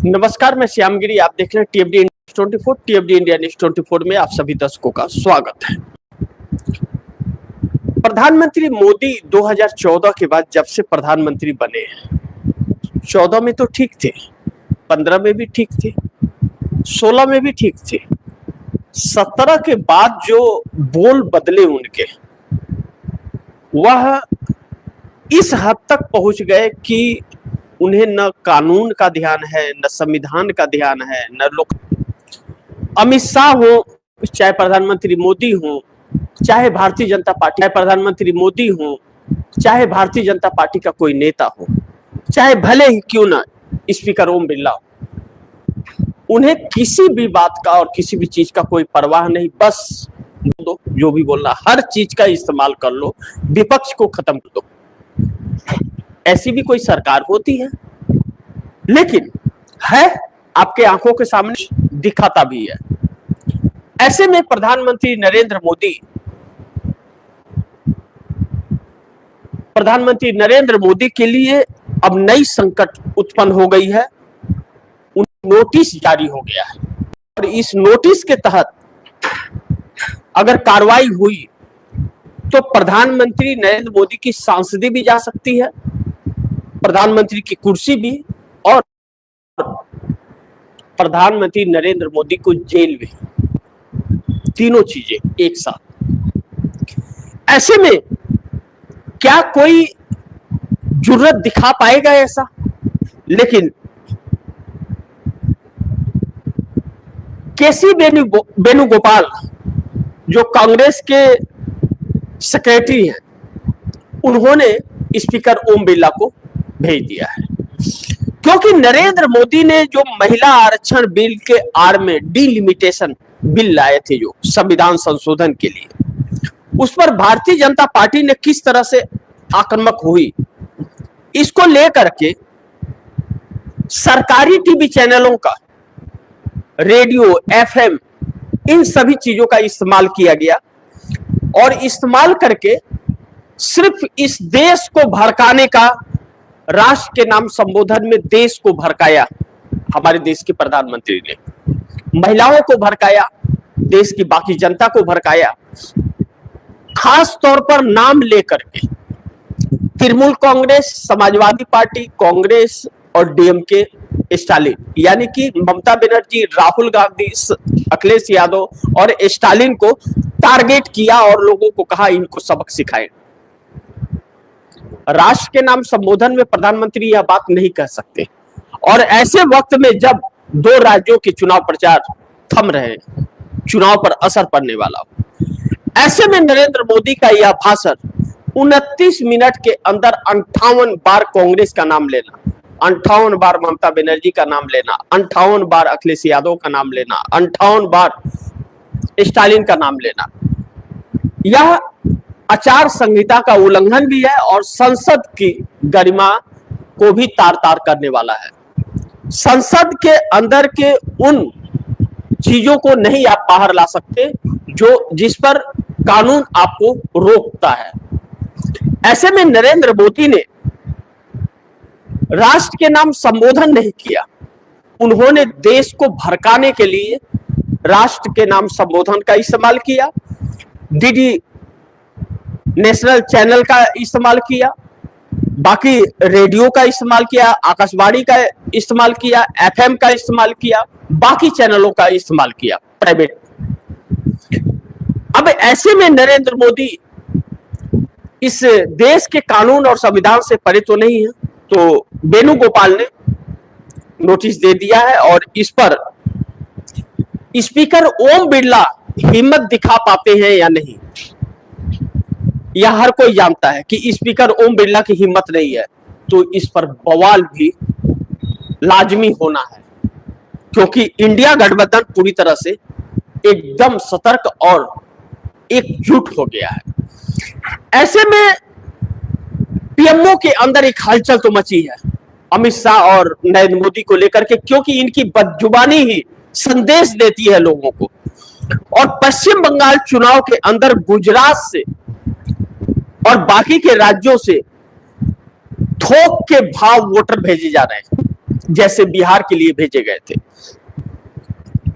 नमस्कार, मैं श्यामगिरी। आप देख रहे हैं टीएफडी इंडिया न्यूज़ 24। टीएफडी इंडिया न्यूज़ 24 में आप सभी दर्शकों का स्वागत है। प्रधानमंत्री मोदी 2014 के बाद जब से प्रधानमंत्री बने हैं, 14 में तो ठीक थे, 15 में भी ठीक थे, 16 में भी ठीक थे, 17 के बाद जो बोल बदले उनके, वह इस हद तक पहुंच गए कि उन्हें न कानून का ध्यान है, न संविधान का ध्यान है, न लोक। अमित शाह हो, चाहे प्रधानमंत्री मोदी हो, चाहे भारतीय जनता पार्टी, चाहे प्रधानमंत्री मोदी हो, चाहे भारतीय जनता पार्टी का कोई नेता हो, चाहे भले ही क्यों ना स्पीकर ओम बिरला हो, उन्हें किसी भी बात का और किसी भी चीज का कोई परवाह नहीं। बस दो, जो भी बोलना, हर चीज का इस्तेमाल कर लो, विपक्ष को खत्म कर दो। ऐसी भी कोई सरकार होती है? लेकिन है, आपके आंखों के सामने दिखाता भी है। ऐसे में प्रधानमंत्री नरेंद्र मोदी के लिए अब नई संकट उत्पन्न हो गई है। नोटिस जारी हो गया है और इस नोटिस के तहत अगर कार्रवाई हुई तो प्रधानमंत्री नरेंद्र मोदी की सांसदी भी जा सकती है, प्रधानमंत्री की कुर्सी भी, और प्रधानमंत्री नरेंद्र मोदी को जेल भी। तीनों चीजें एक साथ। ऐसे में क्या कोई जुर्रत दिखा पाएगा ऐसा? लेकिन केसी वेणुगोपाल जो कांग्रेस के सेक्रेटरी हैं, उन्होंने स्पीकर ओम बिरला को भेज दिया है, क्योंकि नरेंद्र मोदी ने जो महिला आरक्षण बिल के आड़ में डिलिमिटेशन बिल लाए थे, जो संविधान संशोधन के लिए, उस पर भारतीय जनता पार्टी ने किस तरह से आक्रामक हुई, इसको लेकर के सरकारी टीवी चैनलों का, रेडियो, एफएम, इन सभी चीजों का इस्तेमाल किया गया और इस्तेमाल करके सिर्फ इस देश को भड़काने का, राष्ट्र के नाम संबोधन में देश को भड़काया। हमारे देश के प्रधानमंत्री ने महिलाओं को भड़काया, देश की बाकी जनता को भड़काया, खास तौर पर नाम लेकर के तृणमूल कांग्रेस, समाजवादी पार्टी, कांग्रेस और डीएमके, स्टालिन, यानी कि ममता बनर्जी, राहुल गांधी, अखिलेश यादव और स्टालिन को टारगेट किया और लोगों को कहा इनको सबक सिखाएं। राष्ट्र के नाम संबोधन में प्रधानमंत्री यह बात नहीं कह सकते, और ऐसे वक्त में जब दो राज्यों के चुनाव प्रचार थम रहे, चुनाव पर असर पड़ने वाला हो, ऐसे में नरेंद्र मोदी का यह भाषण 29 मिनट के अंदर 58 बार कांग्रेस का नाम लेना, 58 बार ममता बनर्जी का नाम लेना, 58 बार अखिलेश यादव का नाम लेना, 58 बार स्टालिन का नाम लेना, यह आचार संहिता का उल्लंघन भी है और संसद की गरिमा को भी तार तार करने वाला है। संसद के अंदर के उन चीजों को नहीं आप बाहर ला सकते जो जिस पर कानून आपको रोकता है। ऐसे में नरेंद्र मोदी ने राष्ट्र के नाम संबोधन नहीं किया, उन्होंने देश को भड़काने के लिए राष्ट्र के नाम संबोधन का इस्तेमाल किया, डीडी नेशनल चैनल का इस्तेमाल किया, बाकी रेडियो का इस्तेमाल किया, आकाशवाणी का इस्तेमाल किया, एफएम का इस्तेमाल किया, बाकी चैनलों का इस्तेमाल किया, प्राइवेट। अब ऐसे में नरेंद्र मोदी इस देश के कानून और संविधान से परे तो नहीं है, तो वेणुगोपाल ने नोटिस दे दिया है और इस पर स्पीकर ओम बिरला हिम्मत दिखा पाते हैं या नहीं, यह हर कोई जानता है कि स्पीकर ओम बिरला की हिम्मत नहीं है, तो इस पर बवाल भी लाजमी होना है, क्योंकि इंडिया गठबंधन पूरी तरह से एकदम सतर्क और एकजुट हो गया है। ऐसे में पीएमओ के अंदर एक हलचल तो मची है अमित शाह और नरेंद्र मोदी को लेकर के, क्योंकि इनकी बदजुबानी ही संदेश देती है लोगों को। और पश्चिम बंगाल चुनाव के अंदर गुजरात से और बाकी के राज्यों से थोक के भाव वोटर भेजे जा रहे हैं। जैसे बिहार के लिए भेजे गए थे।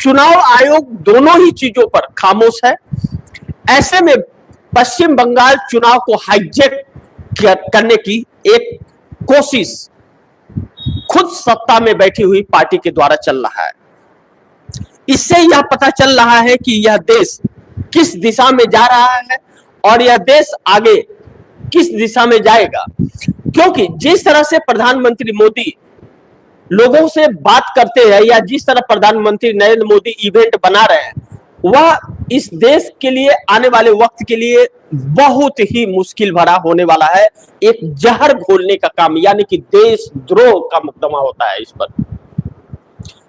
चुनाव आयोग दोनों ही चीजों पर खामोश है। ऐसे में पश्चिम बंगाल चुनाव को हाईजैक करने की एक कोशिश खुद सत्ता में बैठी हुई पार्टी के द्वारा चल रहा है। इससे यह पता चल रहा है कि यह देश किस दिशा में जा रहा है और यह देश आगे किस दिशा में जाएगा, क्योंकि जिस तरह से प्रधानमंत्री मोदी लोगों से बात करते हैं या जिस तरह प्रधानमंत्री नरेंद्र मोदी इवेंट बना रहे हैं, वह इस देश के लिए आने वाले वक्त के लिए बहुत ही मुश्किल भरा होने वाला है। एक जहर घोलने का काम, यानी कि देशद्रोह का मुकदमा होता है इस पर।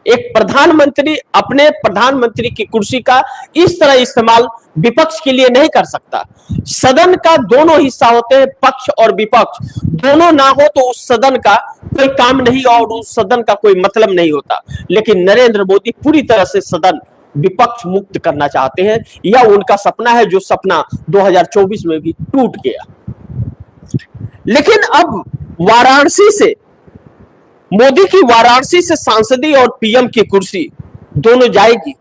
एक प्रधानमंत्री अपने प्रधानमंत्री की कुर्सी का इस तरह इस्तेमाल विपक्ष के लिए नहीं कर सकता। सदन का दोनों हिस्सा होते हैं, पक्ष और विपक्ष, दोनों ना हो तो उस सदन का कोई काम नहीं और उस सदन का कोई मतलब नहीं होता। लेकिन नरेंद्र मोदी पूरी तरह से सदन विपक्ष मुक्त करना चाहते हैं। यह उनका सपना है, जो सपना 2024 में भी टूट गया। लेकिन अब वाराणसी से मोदी की वाराणसी से सांसदी और पीएम की कुर्सी दोनों जाएगी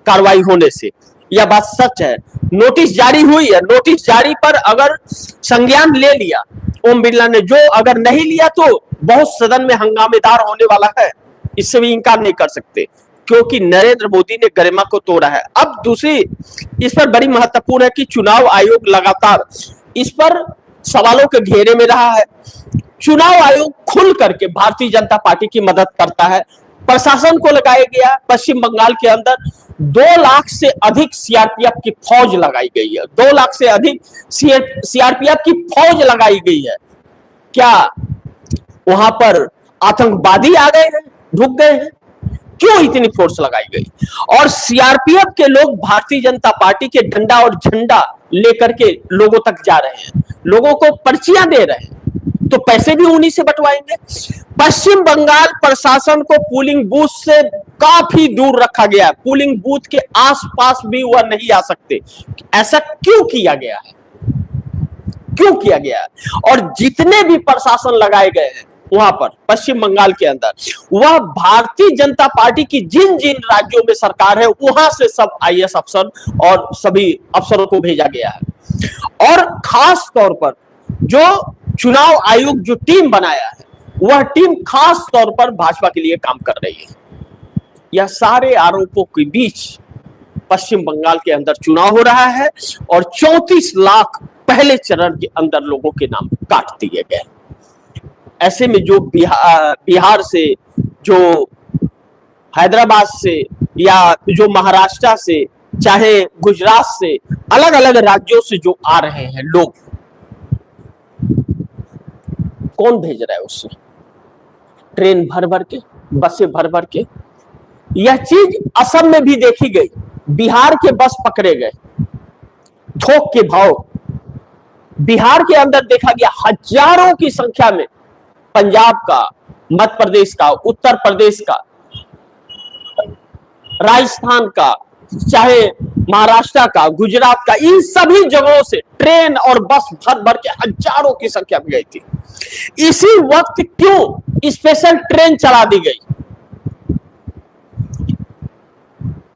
कार्रवाई होने से, यह बात सच है। नोटिस जारी हुई है, नोटिस जारी पर अगर संज्ञान ले लिया ओम बिरला ने, जो अगर नहीं लिया तो बहुत सदन में हंगामेदार होने वाला है, इससे भी इनकार नहीं कर सकते, क्योंकि नरेंद्र मोदी ने गरिमा को तोड़ा है। अब दूसरी इस पर बड़ी महत्वपूर्ण है कि चुनाव आयोग लगातार इस पर सवालों के घेरे में रहा है। चुनाव आयोग खुल करके भारतीय जनता पार्टी की मदद करता है। प्रशासन को लगाया गया, पश्चिम बंगाल के अंदर 2 लाख से अधिक सीआरपीएफ की फौज लगाई गई है। 2 लाख से अधिक सीआरपीएफ की फौज लगाई गई है। क्या वहां पर आतंकवादी आ गए हैं, रुक गए हैं? क्यों इतनी फोर्स लगाई गई? और सीआरपीएफ के लोग भारतीय जनता पार्टी के डंडा और झंडा लेकर के लोगों तक जा रहे हैं, लोगों को पर्चियां दे रहे हैं, तो पैसे भी उन्हीं से बंटवाएंगे। पश्चिम बंगाल प्रशासन को पोलिंग बूथ से काफी दूर रखा गया है, पोलिंग बूथ के आसपास भी वह नहीं आ सकते। ऐसा क्यों किया गया है? क्यों किया गया है? और जितने भी प्रशासन लगाए गए हैं वहां पर पश्चिम बंगाल के अंदर, वह भारतीय जनता पार्टी की जिन जिन राज्यों में सरकार है वहां से सब आईएएस अफसर और सभी अफसरों को भेजा गया है। और खास तौर पर जो चुनाव आयोग जो टीम बनाया है, वह टीम खास तौर पर भाजपा के लिए काम कर रही है। यह सारे आरोपों के बीच पश्चिम बंगाल के अंदर चुनाव हो रहा है और 34 लाख पहले चरण के अंदर लोगों के नाम काट दिए गए। ऐसे में जो बिहार से, जो हैदराबाद से, या जो महाराष्ट्र से, चाहे गुजरात से, अलग अलग राज्यों से जो आ रहे हैं लोग, कौन भेज रहा है उससे? ट्रेन भर भर के, बसें भर भर के। यह चीज असम में भी देखी गई, बिहार के बस पकड़े गए थोक के भाव। बिहार के अंदर देखा गया हजारों की संख्या में पंजाब का, मध्य प्रदेश का, उत्तर प्रदेश का, राजस्थान का, चाहे महाराष्ट्र का, गुजरात का, इन सभी जगहों से ट्रेन और बस भर भर के हजारों की संख्या में गई थी। इसी वक्त क्यों स्पेशल ट्रेन चला दी गई?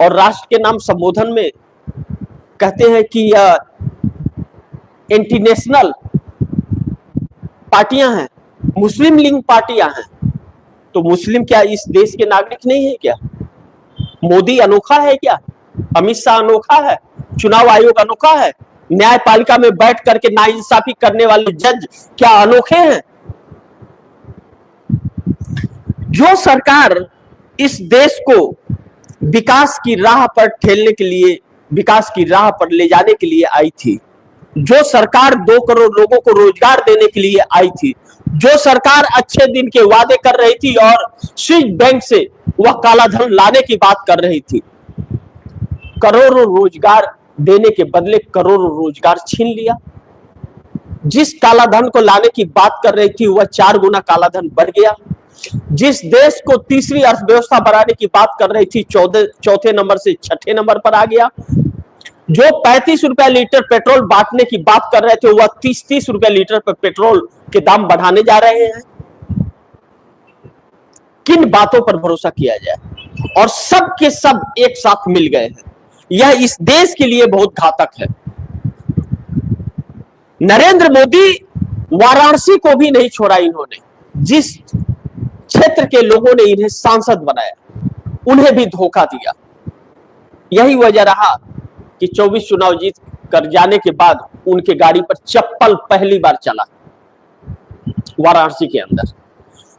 और राष्ट्र के नाम संबोधन में कहते हैं कि यह एंटी नेशनल पार्टियां हैं, मुस्लिम लीग पार्टियां हैं। तो मुस्लिम क्या इस देश के नागरिक नहीं है क्या? मोदी अनोखा है क्या? अमित शाह अनोखा है? चुनाव आयोग अनोखा है? न्यायपालिका में बैठ करके नाइंसाफी करने वाले जज क्या अनोखे हैं? जो सरकार इस देश को विकास की राह पर ठेलने के लिए, विकास की राह पर ले जाने के लिए आई थी, जो सरकार 2 करोड़ लोगों को रोजगार देने के लिए आई थी, जो सरकार अच्छे दिन के वादे कर रही थी और स्विस बैंक से वह काला धन लाने की बात कर रही थी, करोड़ों रोजगार देने के बदले करोड़ों रोजगार छीन लिया। जिस काला धन को लाने की बात कर रही थी वह 4 गुना काला धन बढ़ गया। जिस देश को तीसरी अर्थव्यवस्था बनाने की बात कर रही थी, चौथे नंबर से 6ठे नंबर पर आ गया। जो 35 रुपए लीटर पेट्रोल बांटने की बात कर रहे थे वह 30 रुपए लीटर पर पेट्रोल के दाम बढ़ाने जा रहे हैं। किन बातों पर भरोसा किया जाए, और सब के सब एक साथ मिल गए हैं। यह इस देश के लिए बहुत घातक है। नरेंद्र मोदी वाराणसी को भी नहीं छोड़ा इन्होंने। जिस क्षेत्र के लोगों ने इन्हें सांसद बनाया, उन्हें भी धोखा दिया। यही वजह रहा कि 24 चुनाव जीत कर जाने के बाद उनके गाड़ी पर चप्पल पहली बार चला वाराणसी के अंदर।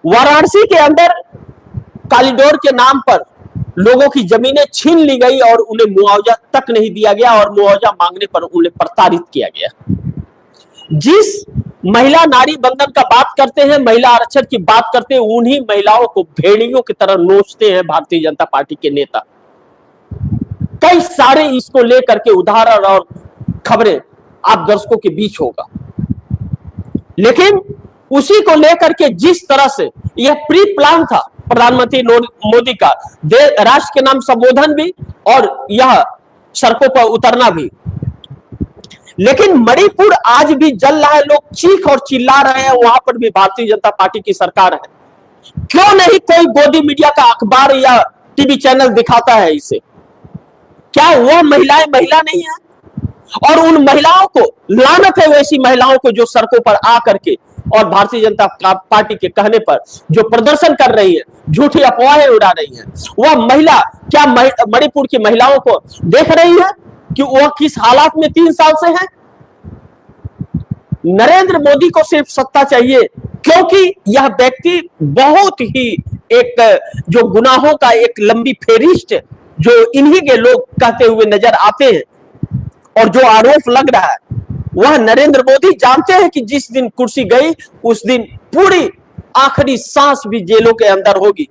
वाराणसी के अंदर कॉरिडोर के नाम पर लोगों की जमीनें छीन ली गई और उन्हें मुआवजा तक नहीं दिया गया, और मुआवजा मांगने पर उन्हें प्रताड़ित किया गया। जिस महिला नारी बंधन का बात करते हैं, महिला आरक्षण की बात करते हैं, उन्हीं महिलाओं को भेड़ियों की तरह नोचते हैं भारतीय जनता पार्टी के नेता। कई सारे इसको लेकर के उदाहरण और खबरें आप दर्शकों के बीच होगा, लेकिन उसी को लेकर के जिस तरह से यह प्री प्लान था प्रधानमंत्री मोदी का, राष्ट्र के नाम संबोधन भी और यह सड़कों पर उतरना भी। लेकिन मणिपुर आज भी जल रहा है, लोग चीख और चिल्ला रहे हैं, वहां पर भी भारतीय जनता पार्टी की सरकार है। क्यों नहीं कोई गोदी मीडिया का अखबार या टीवी चैनल दिखाता है इसे? क्या वह महिलाएं महिला नहीं है? और उन महिलाओं को लानत है, वैसी महिलाओं को जो सड़कों पर आकर के और भारतीय जनता पार्टी के कहने पर जो प्रदर्शन कर रही है, झूठी अफवाहें उड़ा रही है। वह महिला क्या मणिपुर की महिलाओं को देख रही है कि वह किस हालात में 3 साल से है? नरेंद्र मोदी को सिर्फ सत्ता चाहिए, क्योंकि यह व्यक्ति बहुत ही एक जो गुनाहों का एक लंबी फेरिस्ट जो इन्हीं के लोग कहते हुए नजर आते हैं, और जो आरोप लग रहा है, वह नरेंद्र मोदी जानते हैं कि जिस दिन कुर्सी गई उस दिन पूरी आखिरी सांस भी जेलों के अंदर होगी।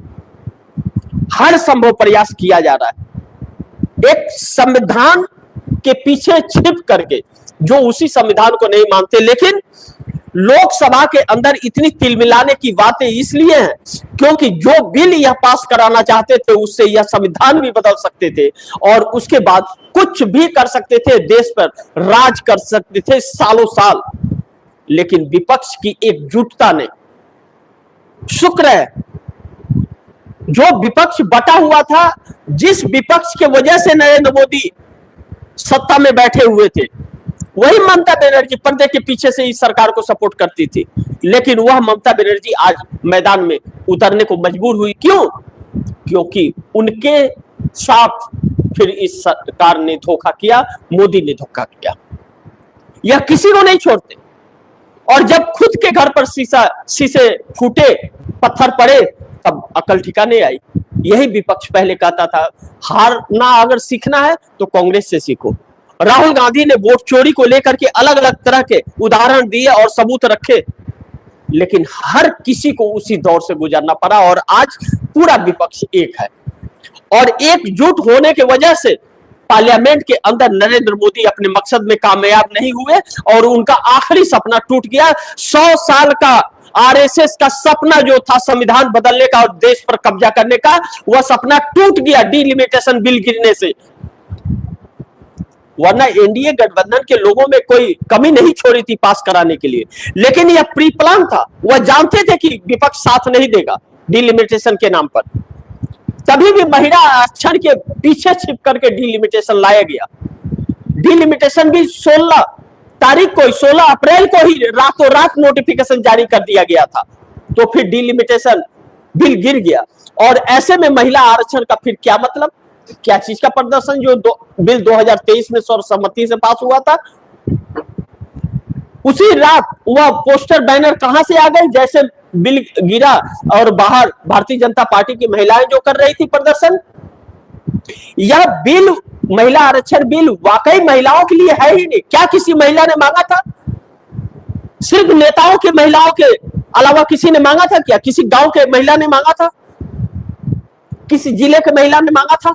हर संभव प्रयास किया जा रहा है एक संविधान के पीछे छिप करके, जो उसी संविधान को नहीं मानते। लेकिन लोकसभा के अंदर इतनी तिलमिलाने की बातें इसलिए हैं क्योंकि जो बिल यह पास कराना चाहते थे उससे यह संविधान भी बदल सकते थे, और उसके बाद कुछ भी कर सकते थे, देश पर राज कर सकते थे सालों साल। लेकिन विपक्ष की एकजुटता ने, शुक्र है जो विपक्ष बटा हुआ था, जिस विपक्ष के वजह से नरेंद्र मोदी सत्ता में बैठे हुए थे, वही ममता बनर्जी पर्दे के पीछे से इस सरकार को सपोर्ट करती थी। लेकिन वह ममता बनर्जी आज मैदान में उतरने को मजबूर हुई। क्यों? क्योंकि उनके साथ फिर इस सरकार ने धोखा किया, मोदी ने धोखा किया। यह किसी को नहीं छोड़ते, और जब खुद के घर पर शीशे फूटे, पत्थर पड़े, तब अकल ठिकाने आई। यही विपक्ष पहले कहता था, हारना अगर सीखना है तो कांग्रेस से सीखो। राहुल गांधी ने वोट चोरी को लेकर के अलग अलग तरह के उदाहरण दिए और सबूत रखे, लेकिन हर किसी को उसी दौर से गुजरना पड़ा, और आज पूरा विपक्ष एक है। और एकजुट होने की वजह से पार्लियामेंट के अंदर नरेंद्र मोदी अपने मकसद में कामयाब नहीं हुए, और उनका आखिरी सपना टूट गया। 100 साल का आरएसएस का सपना जो था संविधान बदलने का और देश पर कब्जा करने का, वह सपना टूट गया डिलिमिटेशन बिल गिरने से। वरना एनडीए गठबंधन के लोगों में कोई कमी नहीं छोड़ी थी पास कराने के लिए, लेकिन यह प्री प्लान था। वह जानते थे कि विपक्ष साथ नहीं देगा डिलिमिटेशन के नाम पर, तभी भी महिला आरक्षण के पीछे छिप करके डिलिमिटेशन लाया गया। डिलिमिटेशन भी 16 तारीख को, 16 अप्रैल को ही रातों रात नोटिफिकेशन जारी कर दिया गया था, तो फिर डिलिमिटेशन बिल गिर गया। और ऐसे में महिला आरक्षण का फिर क्या मतलब, क्या चीज का प्रदर्शन? जो बिल 2023 में सर्वसम्मति से पास हुआ था, उसी रात वह पोस्टर बैनर कहां से आ गए? जैसे बिल गिरा और बाहर भारतीय जनता पार्टी की महिलाएं जो कर रही थी प्रदर्शन। यह बिल, महिला आरक्षण बिल, वाकई महिलाओं के लिए है ही नहीं। क्या किसी महिला ने मांगा था? सिर्फ नेताओं के, महिलाओं के अलावा किसी ने मांगा था क्या? किसी गांव के महिला ने मांगा था? किसी जिले के महिला ने मांगा था?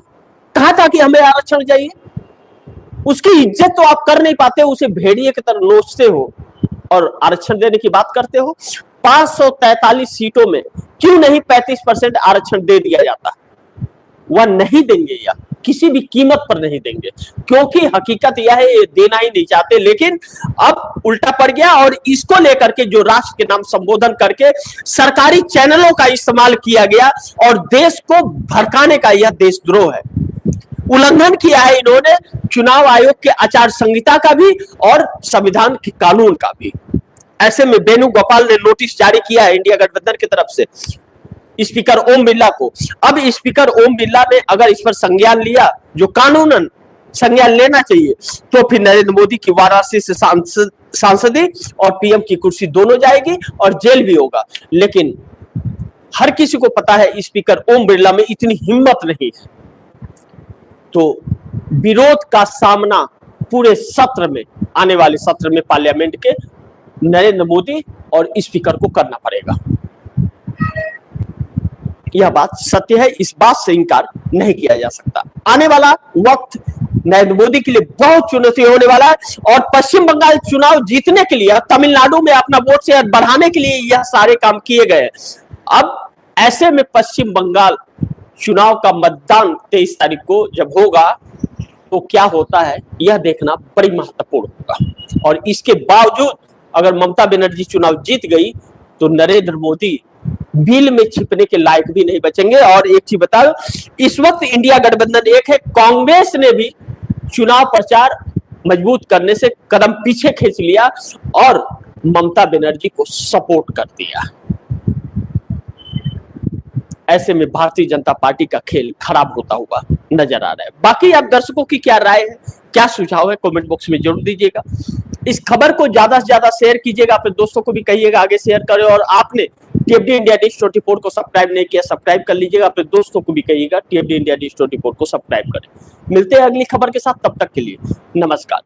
कहा था कि हमें आरक्षण चाहिए? उसकी इज्जत तो आप कर नहीं पाते, उसे भेड़िए की तरह नोचते हो और आरक्षण देने की बात करते हो। 543 सीटों में क्यों नहीं 35% आरक्षण दे दिया जाता? वह नहीं देंगे। या किसी भी कीमत पर नहीं देंगे, क्योंकि हकीकत यह है ये देना ही नहीं चाहते। लेकिन अब उल्टा पड़ गया और इसको लेकर के जो राष्ट्र के नाम संबोधन करके सरकारी चैनलों का इस्तेमाल किया गया और देश को भड़काने का यह देशद्रोह है। उल्लंघन किया है इन्होंने चुनाव आयोग के आचार संहिता का भी और संविधान के कानून का भी। ऐसे में वेणुगोपाल ने नोटिस जारी किया है इंडिया गठबंधन की तरफ से स्पीकर ओम बिरला को। अब स्पीकर ओम बिरला ने अगर इस पर संज्ञान लिया, जो कानूनन संज्ञान लेना चाहिए, तो फिर नरेंद्र मोदी की वाराणसी से सांसदी और पीएम की कुर्सी दोनों जाएगी और जेल भी होगा। लेकिन हर किसी को पता है स्पीकर ओम बिरला में इतनी हिम्मत नहीं है, तो विरोध का सामना पूरे सत्र में, आने वाले सत्र में पार्लियामेंट के, नरेंद्र मोदी और स्पीकर को करना पड़ेगा। यह बात सत्य है, इस बात से इनकार नहीं किया जा सकता। आने वाला वक्त नरेंद्र मोदी के लिए बहुत चुनौती होने वाला है और पश्चिम बंगाल चुनाव जीतने के लिए, तमिलनाडु में अपना वोट शेयर बढ़ाने के लिए यह सारे काम किए गए। अब ऐसे में पश्चिम बंगाल चुनाव का मतदान 23 तारीख को जब होगा तो क्या होता है यह देखना बड़ी महत्वपूर्ण होगा। और इसके बावजूद अगर ममता बनर्जी चुनाव जीत गई तो नरेंद्र मोदी बिल में छिपने के लायक भी नहीं बचेंगे। और एक चीज बताओ, इस वक्त इंडिया गठबंधन एक है, कांग्रेस ने भी चुनाव प्रचार मजबूत करने से कदम पीछे खींच लिया और ममता बनर्जी को सपोर्ट कर दिया। ऐसे में भारतीय जनता पार्टी का खेल खराब होता हुआ नजर आ रहा है। बाकी आप दर्शकों की क्या राय है, क्या सुझाव है, कमेंट बॉक्स में जरूर दीजिएगा। इस खबर को ज्यादा से ज्यादा शेयर कीजिएगा, अपने दोस्तों को भी कहिएगा आगे शेयर करें। और आपने टीएफडी इंडिया न्यूज़ 24 को सब्सक्राइब नहीं किया, सब्सक्राइब कर लीजिएगा। अपने दोस्तों को भी कहिएगा टीएफडी इंडिया न्यूज़ 24 को सब्सक्राइब करें। मिलते हैं अगली खबर के साथ, तब तक के लिए नमस्कार।